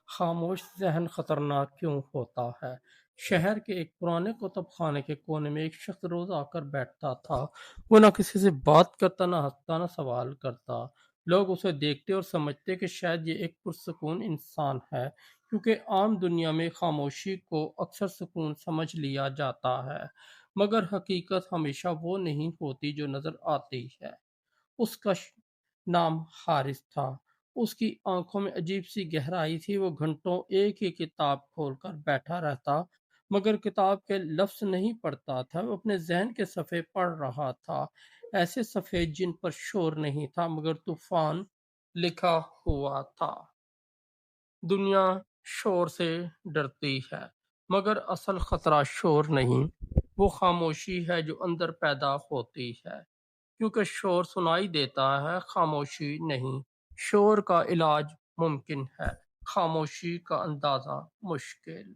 خاموش ذہن خطرناک کیوں ہوتا ہے؟ شہر کے ایک پرانے کتب خانے کے کونے میں ایک شخص روز آ کر بیٹھتا تھا۔ وہ نہ کسی سے بات کرتا، نہ ہنستا، نہ سوال کرتا۔ لوگ اسے دیکھتے اور سمجھتے کہ شاید یہ ایک پرسکون انسان ہے، کیونکہ عام دنیا میں خاموشی کو اکثر سکون سمجھ لیا جاتا ہے، مگر حقیقت ہمیشہ وہ نہیں ہوتی جو نظر آتی ہے۔ اس کا نام حارث تھا۔ اس کی آنکھوں میں عجیب سی گہرائی تھی۔ وہ گھنٹوں ایک ہی کتاب کھول کر بیٹھا رہتا، مگر کتاب کے لفظ نہیں پڑھتا تھا، وہ اپنے ذہن کے صفحے پڑھ رہا تھا، ایسے صفحے جن پر شور نہیں تھا مگر طوفان لکھا ہوا تھا۔ دنیا شور سے ڈرتی ہے، مگر اصل خطرہ شور نہیں، وہ خاموشی ہے جو اندر پیدا ہوتی ہے۔ کیونکہ شور سنائی دیتا ہے، خاموشی نہیں۔ شور کا علاج ممکن ہے، خاموشی کا اندازہ مشکل۔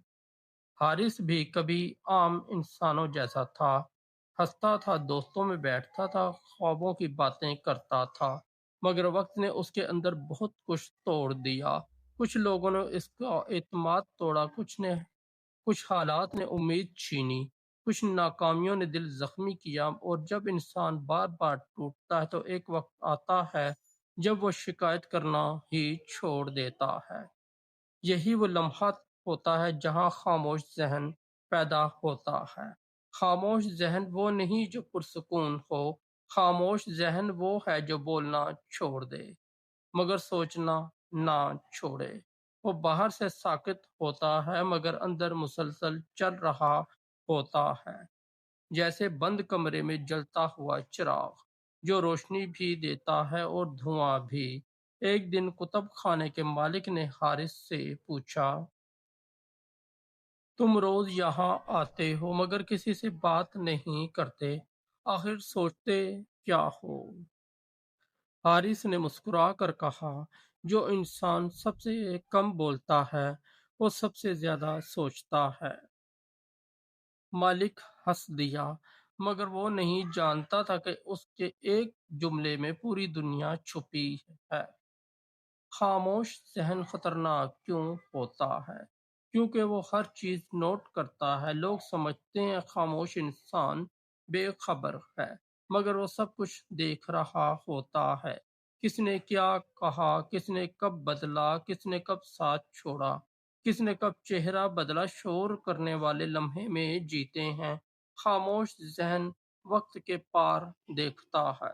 حارث بھی کبھی عام انسانوں جیسا تھا، ہنستا تھا، دوستوں میں بیٹھتا تھا، خوابوں کی باتیں کرتا تھا، مگر وقت نے اس کے اندر بہت کچھ توڑ دیا۔ کچھ لوگوں نے اس کا اعتماد توڑا، کچھ حالات نے امید چھینی، کچھ ناکامیوں نے دل زخمی کیا، اور جب انسان بار بار ٹوٹتا ہے تو ایک وقت آتا ہے جب وہ شکایت کرنا ہی چھوڑ دیتا ہے۔ یہی وہ لمحہ ہوتا ہے جہاں خاموش ذہن پیدا ہوتا ہے۔ خاموش ذہن وہ نہیں جو پرسکون ہو، خاموش ذہن وہ ہے جو بولنا چھوڑ دے مگر سوچنا نہ چھوڑے۔ وہ باہر سے ساکت ہوتا ہے مگر اندر مسلسل چل رہا ہوتا ہے، جیسے بند کمرے میں جلتا ہوا چراغ جو روشنی بھی دیتا ہے اور دھواں بھی۔ ایک دن کتب خانے کے مالک نے حارث سے پوچھا، تم روز یہاں آتے ہو مگر کسی سے بات نہیں کرتے، آخر سوچتے کیا ہو؟ حارث نے مسکرا کر کہا، جو انسان سب سے کم بولتا ہے وہ سب سے زیادہ سوچتا ہے۔ مالک ہنس دیا، مگر وہ نہیں جانتا تھا کہ اس کے ایک جملے میں پوری دنیا چھپی ہے۔ خاموش ذہن خطرناک کیوں ہوتا ہے؟ کیونکہ وہ ہر چیز نوٹ کرتا ہے۔ لوگ سمجھتے ہیں خاموش انسان بے خبر ہے، مگر وہ سب کچھ دیکھ رہا ہوتا ہے۔ کس نے کیا کہا، کس نے کب بدلا، کس نے کب ساتھ چھوڑا، کس نے کب چہرہ بدلا، شور کرنے والے لمحے میں جیتے ہیں۔ خاموش ذہن وقت کے پار دیکھتا ہے،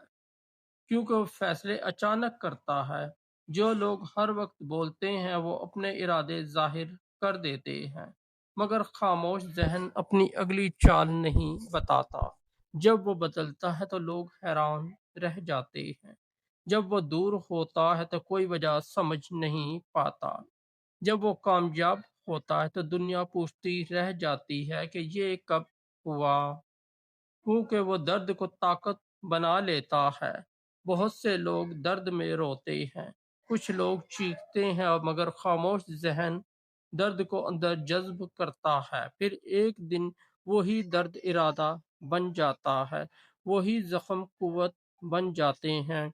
کیونکہ وہ فیصلے اچانک کرتا ہے۔ جو لوگ ہر وقت بولتے ہیں وہ اپنے ارادے ظاہر کر دیتے ہیں، مگر خاموش ذہن اپنی اگلی چال نہیں بتاتا۔ جب وہ بدلتا ہے تو لوگ حیران رہ جاتے ہیں، جب وہ دور ہوتا ہے تو کوئی وجہ سمجھ نہیں پاتا، جب وہ کامیاب ہوتا ہے تو دنیا پوچھتی رہ جاتی ہے کہ یہ کب ہوا، کیونکہ وہ درد کو طاقت بنا لیتا ہے۔ بہت سے لوگ درد میں روتے ہیں، کچھ لوگ چیختے ہیں، مگر خاموش ذہن درد کو اندر جذب کرتا ہے۔ پھر ایک دن وہی درد ارادہ بن جاتا ہے، وہی زخم قوت بن جاتے ہیں،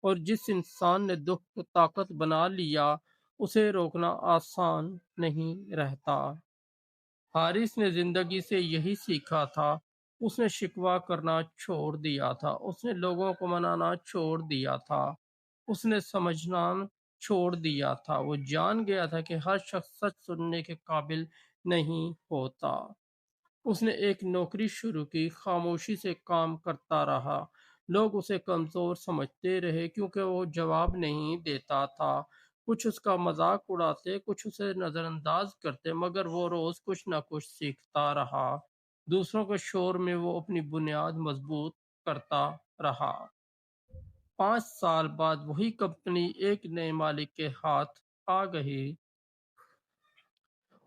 اور جس انسان نے دکھ کو طاقت بنا لیا اسے روکنا آسان نہیں رہتا۔ حارث نے زندگی سے یہی سیکھا تھا۔ اس نے شکوہ کرنا چھوڑ دیا تھا، اس نے لوگوں کو منانا چھوڑ دیا تھا، اس نے سمجھنا چھوڑ دیا تھا۔ وہ جان گیا تھا کہ ہر شخص سچ سننے کے قابل نہیں ہوتا۔ اس نے ایک نوکری شروع کی، خاموشی سے کام کرتا رہا۔ لوگ اسے کمزور سمجھتے رہے کیونکہ وہ جواب نہیں دیتا تھا۔ کچھ اس کا مذاق اڑاتے، کچھ اسے نظر انداز کرتے، مگر وہ روز کچھ نہ کچھ سیکھتا رہا۔ دوسروں کے شور میں وہ اپنی بنیاد مضبوط کرتا رہا۔ 5 سال بعد وہی کمپنی ایک نئے مالک کے ہاتھ آ گئی،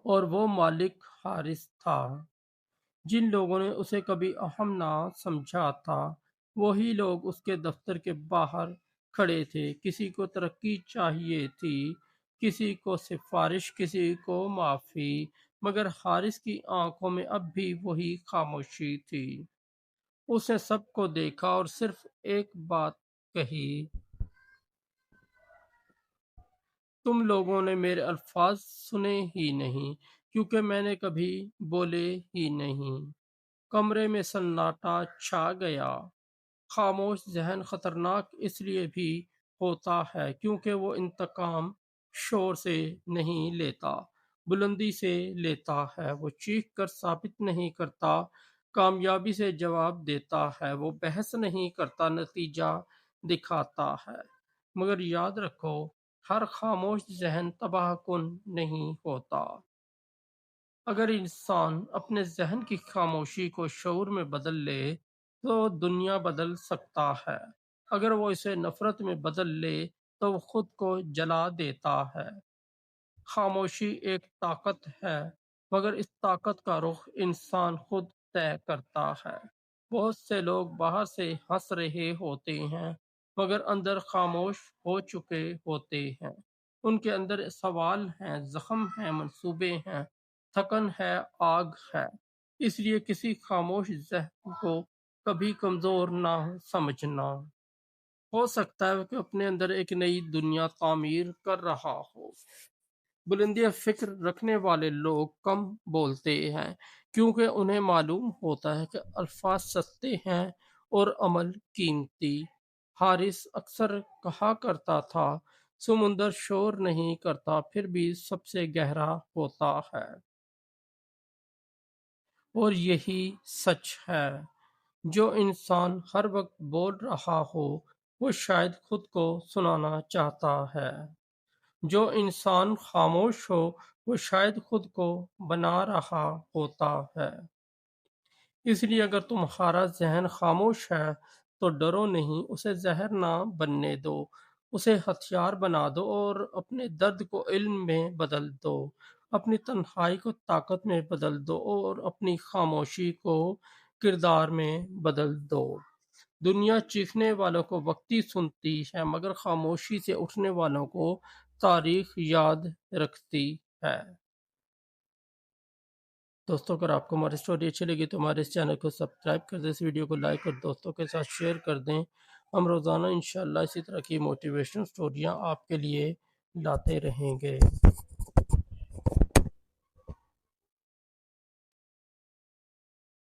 اور وہ مالک حارث تھا۔ جن لوگوں نے اسے کبھی اہم نہ سمجھا تھا، وہی لوگ اس کے دفتر کے باہر کھڑے تھے۔ کسی کو ترقی چاہیے تھی، کسی کو سفارش، کسی کو معافی، مگر حارث کی آنکھوں میں اب بھی وہی خاموشی تھی۔ اس نے سب کو دیکھا اور صرف ایک بات کہی، تم لوگوں نے میرے الفاظ سنے ہی نہیں، کیونکہ میں نے کبھی بولے ہی نہیں۔ کمرے میں سناٹا چھا گیا۔ خاموش ذہن خطرناک اس لیے بھی ہوتا ہے کیونکہ وہ انتقام شور سے نہیں لیتا، بلندی سے لیتا ہے۔ وہ چیخ کر ثابت نہیں کرتا، کامیابی سے جواب دیتا ہے۔ وہ بحث نہیں کرتا، نتیجہ دکھاتا ہے۔ مگر یاد رکھو، ہر خاموش ذہن تباہ کن نہیں ہوتا۔ اگر انسان اپنے ذہن کی خاموشی کو شعور میں بدل لے تو دنیا بدل سکتا ہے۔ اگر وہ اسے نفرت میں بدل لے تو وہ خود کو جلا دیتا ہے۔ خاموشی ایک طاقت ہے، مگر اس طاقت کا رخ انسان خود طے کرتا ہے۔ بہت سے لوگ باہر سے ہنس رہے ہوتے ہیں، مگر اندر خاموش ہو چکے ہوتے ہیں۔ ان کے اندر سوال ہیں، زخم ہیں، منصوبے ہیں، تھکن ہے، آگ ہے۔ اس لیے کسی خاموش ذہن کو کبھی کمزور نہ سمجھنا۔ ہو سکتا ہے کہ اپنے اندر ایک نئی دنیا تعمیر کر رہا ہو۔ بلندی فکر رکھنے والے لوگ کم بولتے ہیں کیونکہ انہیں معلوم ہوتا ہے کہ الفاظ سستے ہیں اور عمل قیمتی۔ حارث اکثر کہا کرتا تھا، سمندر شور نہیں کرتا پھر بھی سب سے گہرا ہوتا ہے۔ اور یہی سچ ہے۔ جو انسان ہر وقت بول رہا ہو وہ شاید خود کو سنانا چاہتا ہے۔ جو انسان خاموش ہو وہ شاید خود کو بنا رہا ہوتا ہے۔ اس لیے اگر تمہارا ذہن خاموش ہے تو ڈرو نہیں، اسے زہر نہ بننے دو، اسے ہتھیار بنا دو اور اپنے درد کو علم میں بدل دو، اپنی تنہائی کو طاقت میں بدل دو اور اپنی خاموشی کو کردار میں بدل دو۔ دنیا چیخنے والوں کو وقتی سنتی ہے، مگر خاموشی سے اٹھنے والوں کو تاریخ یاد رکھتی ہے۔ دوستوں اگر آپ کو ہماری اسٹوری اچھی لگی تو ہمارے اس چینل کو سبسکرائب کر دیں، اس ویڈیو کو لائک اور دوستوں کے ساتھ شیئر کر دیں۔ ہم روزانہ انشاءاللہ اسی طرح کی موٹیویشنل اسٹوریاں آپ کے لیے لاتے رہیں گے۔